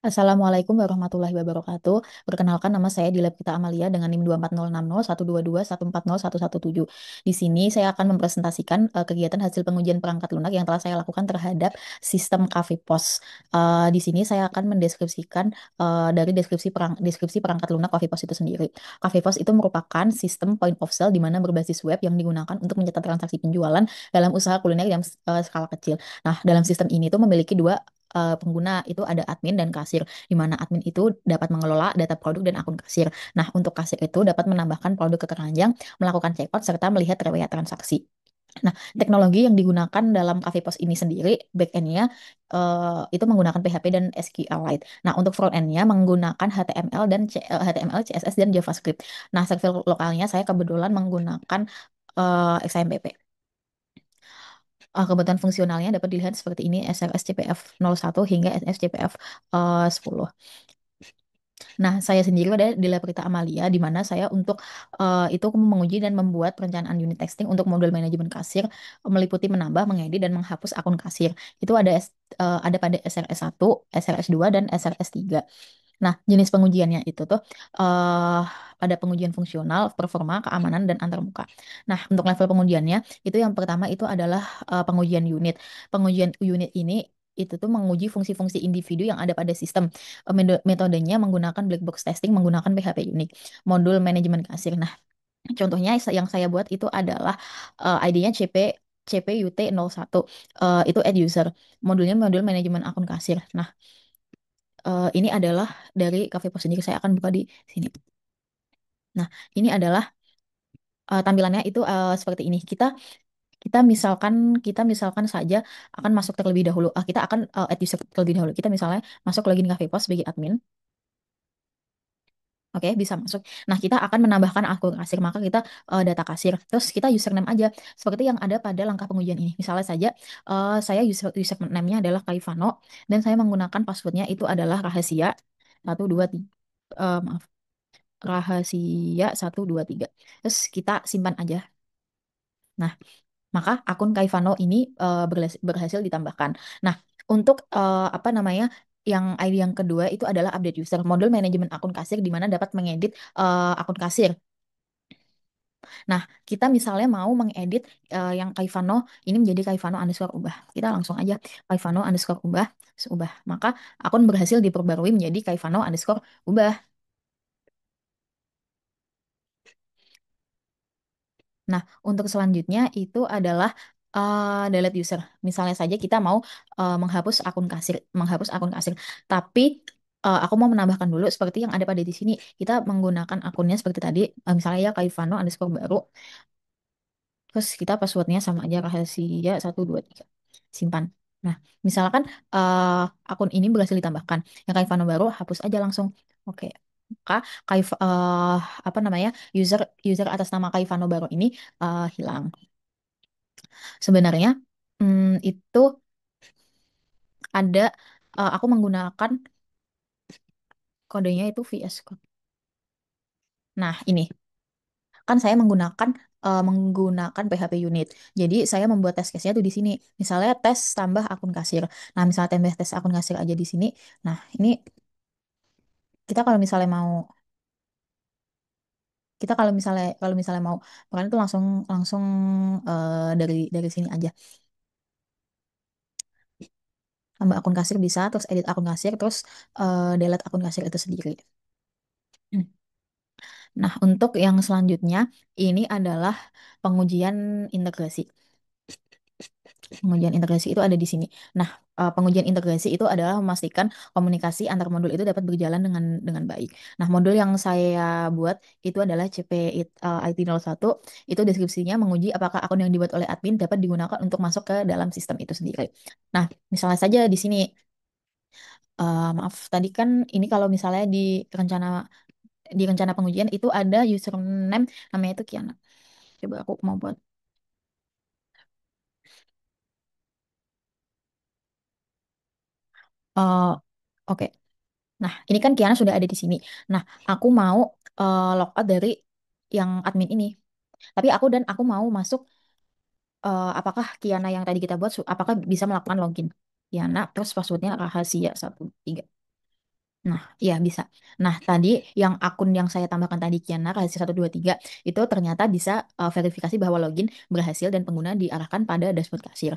Assalamualaikum warahmatullahi wabarakatuh. Perkenalkan nama saya Dila Pita Amalia dengan NIM 2406012210117. Di sini saya akan mempresentasikan kegiatan hasil pengujian perangkat lunak yang telah saya lakukan terhadap sistem KV POS. Di sini saya akan mendeskripsikan dari deskripsi perangkat lunak KV POS itu sendiri. KV POS itu merupakan sistem point of sale di mana berbasis web yang digunakan untuk mencatat transaksi penjualan dalam usaha kuliner yang skala kecil. Nah, dalam sistem ini tuh memiliki dua pengguna, itu ada admin dan kasir, di mana admin itu dapat mengelola data produk dan akun kasir. Nah, untuk kasir itu dapat menambahkan produk ke keranjang, melakukan checkout, serta melihat riwayat transaksi. Nah, teknologi yang digunakan dalam Cafe POS ini sendiri, back-end-nya itu menggunakan PHP dan SQLite. Nah, untuk front-end-nya menggunakan HTML, CSS, dan JavaScript. Nah, server lokalnya saya kebetulan menggunakan XAMPP. Kebutuhan fungsionalnya dapat dilihat seperti ini: SLS CPF 01 hingga SS CPF 10. Nah, saya sendiri ada di Lab Rita Amalia, di mana saya untuk itu menguji dan membuat perencanaan unit testing untuk modul manajemen kasir, meliputi menambah, mengedit, dan menghapus akun kasir. Itu ada pada SRS 1, SRS 2, dan SRS 3. Nah, jenis pengujiannya itu tuh eh ada pengujian fungsional, performa, keamanan, dan antarmuka. Nah, untuk level pengujiannya itu yang pertama itu adalah pengujian unit. Pengujian unit ini itu tuh menguji fungsi-fungsi individu yang ada pada sistem. Metodenya menggunakan black box testing menggunakan PHP unik, modul manajemen kasir. Nah, contohnya yang saya buat itu adalah ID-nya CPUT 01, itu add user. Modulnya modul manajemen akun kasir. Nah, ini adalah dari Cafe Post sendiri. Saya akan buka di sini. Nah, ini adalah tampilannya itu seperti ini. Kita misalkan saja akan masuk terlebih dahulu. Kita akan add user terlebih dahulu. Kita misalnya masuk login Cafe Post sebagai admin. Oke, bisa masuk. Nah, kita akan menambahkan akun kasir, maka kita data kasir. Terus kita username aja, seperti yang ada pada langkah pengujian ini. Misalnya saja, saya username-nya adalah Kalifano, dan saya menggunakan passwordnya itu adalah rahasia 123. Maaf, rahasia 123. Terus kita simpan aja. Nah, maka akun Kaifano ini berhasil ditambahkan. Nah, untuk apa namanya, yang ID yang kedua itu adalah update user, modul manajemen akun kasir di mana dapat mengedit akun kasir. Nah, kita misalnya mau mengedit yang Kaifano ini menjadi Kaifano underscore ubah. Kita langsung aja Kaifano underscore ubah, ubah. Maka akun berhasil diperbarui menjadi Kaifano underscore ubah. Nah, untuk selanjutnya itu adalah delete user. Misalnya saja kita mau menghapus akun kasir. Tapi aku mau menambahkan dulu seperti yang ada pada di sini. Kita menggunakan akunnya seperti tadi, misalnya ya Kaifano underscore baru. Terus kita passwordnya sama aja, rahasia 123. Simpan. Nah, misalkan eh, akun ini berhasil ditambahkan. Yang Kaifano baru hapus aja langsung. Oke. Maka Kaif, apa namanya, user user atas nama Kaifano baru ini hilang. Sebenarnya itu ada, aku menggunakan kodenya itu VS Code. Nah, ini kan saya menggunakan PHP unit. Jadi saya membuat test case-nya tuh di sini. Misalnya tes tambah akun kasir. Nah, misalnya tambah tes akun kasir aja di sini. Nah, ini kita kalau misalnya mau makan itu langsung langsung dari sini aja. Tambah akun kasir bisa, terus edit akun kasir, terus delete akun kasir itu sendiri. Nah, untuk yang selanjutnya, ini adalah pengujian integrasi. Pengujian integrasi itu ada di sini. Nah, pengujian integrasi itu adalah memastikan komunikasi antar modul itu dapat berjalan dengan baik. Nah, modul yang saya buat itu adalah CP IT 01. Itu deskripsinya menguji apakah akun yang dibuat oleh admin dapat digunakan untuk masuk ke dalam sistem itu sendiri. Nah, misalnya saja di sini, maaf, tadi kan ini kalau misalnya di rencana pengujian itu ada username namanya itu Kiana. Coba aku mau buat. eh oke. Nah, ini kan Kiana sudah ada di sini. Nah, aku mau logout dari yang admin ini. Tapi aku mau masuk, apakah Kiana yang tadi kita buat apakah bisa melakukan login? Kiana terus passwordnya rahasia 123. Nah, iya bisa. Nah, tadi yang akun yang saya tambahkan tadi Kiana rahasia 123 itu ternyata bisa verifikasi bahwa login berhasil dan pengguna diarahkan pada dashboard kasir.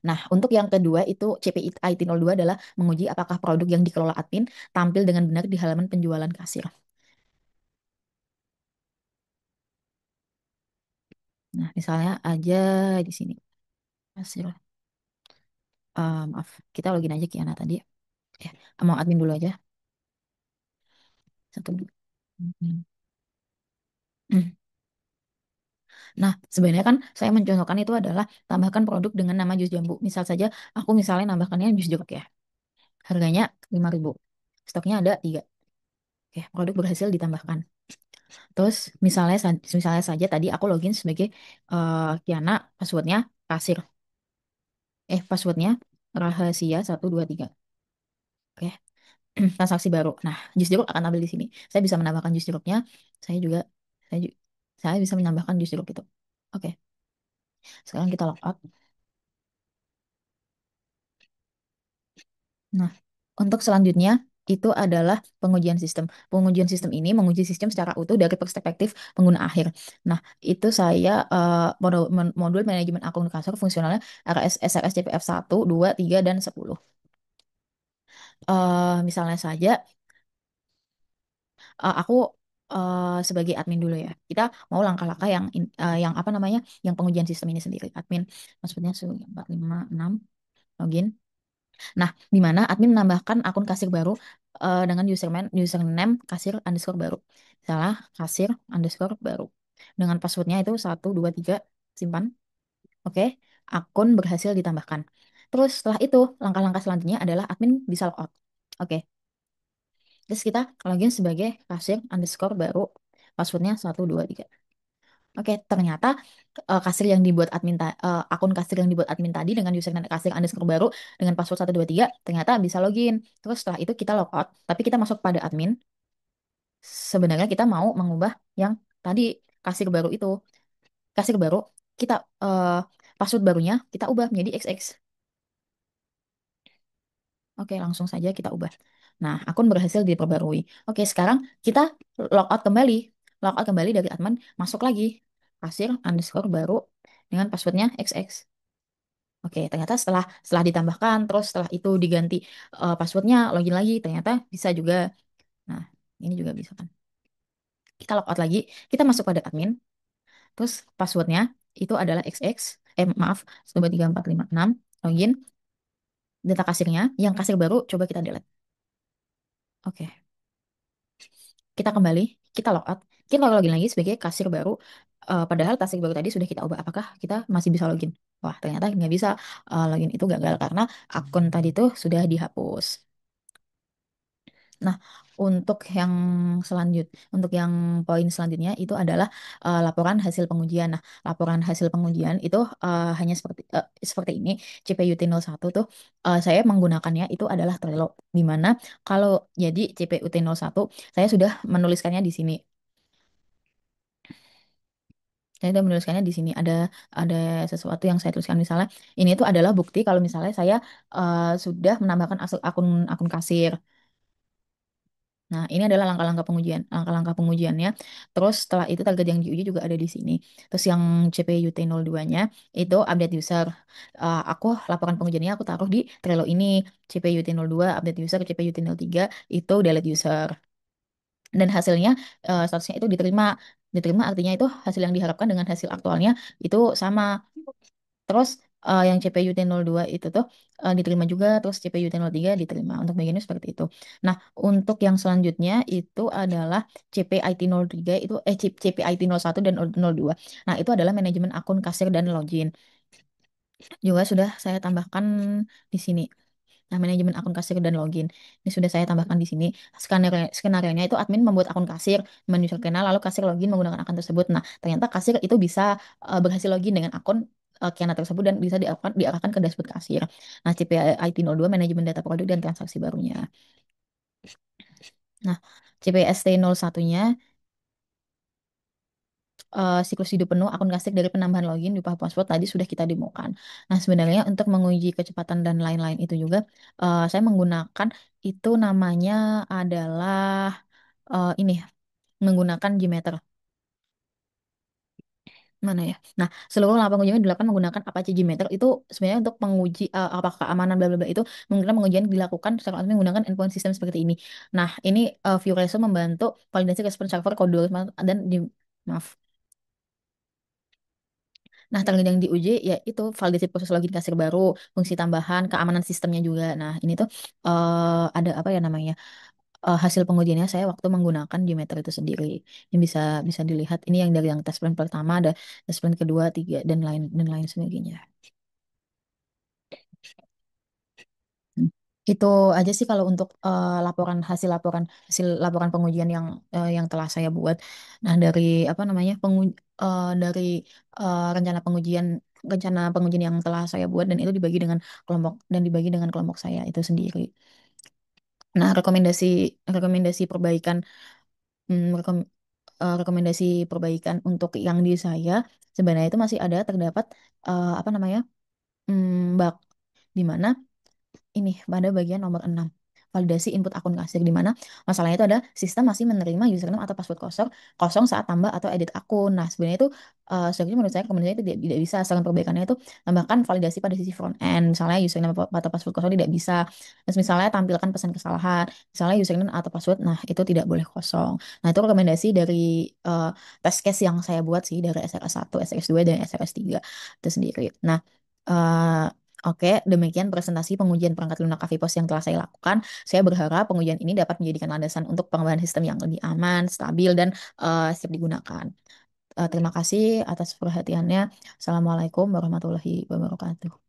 Nah, untuk yang kedua itu CPI IT02 adalah menguji apakah produk yang dikelola admin tampil dengan benar di halaman penjualan kasir. Nah, misalnya aja di sini kasir. Maaf, kita login aja Kiana tadi. Eh, mau admin dulu aja. Satu. Hmm. Nah, sebenarnya kan saya mencontohkan itu adalah tambahkan produk dengan nama jus jambu. Misal saja aku misalnya nambahkannya jus jeruk ya. Harganya 5.000. Stoknya ada 3. Oke, produk berhasil ditambahkan. Terus misalnya saja tadi aku login sebagai Kiana, passwordnya kasir. Passwordnya rahasia 123. Oke, transaksi baru. Nah, jus jeruk akan ambil di sini. Saya bisa menambahkan jus jeruknya. Saya juga saya, ju- saya bisa menambahkan jus jeruk itu. Oke, sekarang kita logout. Nah, untuk selanjutnya itu adalah pengujian sistem. Pengujian sistem ini menguji sistem secara utuh dari perspektif pengguna akhir. Nah, itu saya modul manajemen akun kasar fungsionalnya RS, SRS CPF 1, 2, 3, dan 10. Misalnya saja aku sebagai admin dulu ya. Kita mau langkah-langkah yang apa namanya? Yang pengujian sistem ini sendiri. Admin maksudnya 456 login. Nah, di mana admin menambahkan akun kasir baru dengan username kasir underscore baru. Salah, kasir underscore baru. Dengan passwordnya itu 123 simpan. Oke, akun berhasil ditambahkan. Terus setelah itu, langkah-langkah selanjutnya adalah admin bisa logout. Oke, terus kita login sebagai kasir underscore baru. Passwordnya 123. Oke, ternyata kasir yang dibuat akun kasir yang dibuat admin tadi dengan username kasir underscore baru dengan password 123 ternyata bisa login. Terus setelah itu kita logout, tapi kita masuk pada admin. Sebenarnya kita mau mengubah yang tadi kasir baru itu. Kasir baru kita password barunya kita ubah menjadi XX. Oke, langsung saja kita ubah. Nah, akun berhasil diperbarui. Oke, sekarang kita logout kembali. Logout kembali dari admin, masuk lagi. Kasir underscore baru dengan passwordnya XX. Oke, ternyata setelah ditambahkan, terus setelah itu diganti passwordnya, login lagi, ternyata bisa juga. Nah, ini juga bisa kan. Kita logout lagi, kita masuk pada admin, terus passwordnya itu adalah XX, maaf, 1234566, login, data kasirnya, yang kasir baru, coba kita delete. Oke, kita kembali, kita logout, kita login lagi sebagai kasir baru, padahal kasir baru tadi sudah kita ubah, apakah kita masih bisa login? Wah, ternyata nggak bisa. Login itu gagal karena akun tadi tuh sudah dihapus. Nah, untuk yang poin selanjutnya itu adalah laporan hasil pengujian. Nah, laporan hasil pengujian itu hanya seperti ini. CPUT 01 tuh saya menggunakannya itu adalah Trello. Di mana kalau jadi CPUT 01 saya sudah menuliskannya di sini. Saya sudah menuliskannya di sini. Ada sesuatu yang saya tuliskan misalnya ini itu adalah bukti kalau misalnya saya sudah menambahkan akun akun kasir. Nah, ini adalah langkah-langkah pengujiannya. Terus setelah itu target yang diuji juga ada di sini. Terus yang CPUT 02-nya itu update user. Aku laporan pengujiannya aku taruh di Trello ini. CPUT 02 update user, CPUT 03 itu delete user. Dan hasilnya statusnya itu diterima. Diterima artinya itu hasil yang diharapkan dengan hasil aktualnya itu sama. Terus yang CPUT 02 itu tuh diterima juga, terus CPUT 03 diterima. Untuk bagiannya seperti itu. Nah, untuk yang selanjutnya itu adalah CPIT 03 itu CPIT 01 dan 02. Nah, itu adalah manajemen akun kasir dan login. Juga sudah saya tambahkan di sini. Nah, manajemen akun kasir dan login. Ini sudah saya tambahkan di sini. Skenario-nya itu admin membuat akun kasir, men-user kenal, lalu kasir login menggunakan akun tersebut. Nah, ternyata kasir itu bisa berhasil login dengan akun Kiana tersebut dan bisa diarahkan ke dashboard kasir. Nah, CPIT 02 manajemen data produk dan transaksi barunya. Nah, CPST 01-nya siklus hidup penuh akun Kastik dari penambahan login di password tadi sudah kita demokan. Nah, sebenarnya untuk menguji kecepatan dan lain-lain itu juga saya menggunakan itu namanya adalah ini menggunakan Gmeter. Mana ya? Nah, seluruh laporan ujian dilakukan menggunakan Apache Gmeter itu sebenarnya untuk menguji apakah keamanan bla bla bla itu mungkin pengujian dilakukan secara otomatis menggunakan endpoint system seperti ini. Nah, ini Vue Reso membantu validasi respon server kode dan di maaf. Nah, terkait yang diuji ya itu validasi proses login kasir baru, fungsi tambahan, keamanan sistemnya juga. Nah, ini tuh ada apa ya namanya? Hasil pengujiannya saya waktu menggunakan Gmeter itu sendiri. Yang bisa bisa dilihat ini yang dari yang tes plan pertama, ada tes plan kedua, tiga dan lain sebagainya. Hmm. Itu aja sih kalau untuk hasil laporan pengujian yang telah saya buat. Nah, dari apa namanya dari rencana pengujian yang telah saya buat dan itu dibagi dengan kelompok saya itu sendiri. Nah, rekomendasi perbaikan hmm, rekom- rekomendasi perbaikan untuk yang di saya sebenarnya itu masih ada terdapat apa namanya bug di mana ini pada bagian nomor 6 validasi input akun kasir di mana masalahnya itu ada sistem masih menerima username atau password kosong kosong saat tambah atau edit akun. Nah, sebenarnya itu sebenarnya menurut saya rekomendasinya itu tidak bisa. Saran perbaikannya itu tambahkan validasi pada sisi front end. Misalnya username atau password kosong tidak bisa. Terus misalnya tampilkan pesan kesalahan. Misalnya username atau password, nah itu tidak boleh kosong. Nah, itu rekomendasi dari eh, test case yang saya buat sih dari SRS 1, SRS 2, dan SRS 3 itu sendiri. Nah, eh, oke, demikian presentasi pengujian perangkat lunak Avipos yang telah saya lakukan. Saya berharap pengujian ini dapat menjadikan landasan untuk pengembangan sistem yang lebih aman, stabil, dan siap digunakan. Terima kasih atas perhatiannya. Assalamualaikum warahmatullahi wabarakatuh.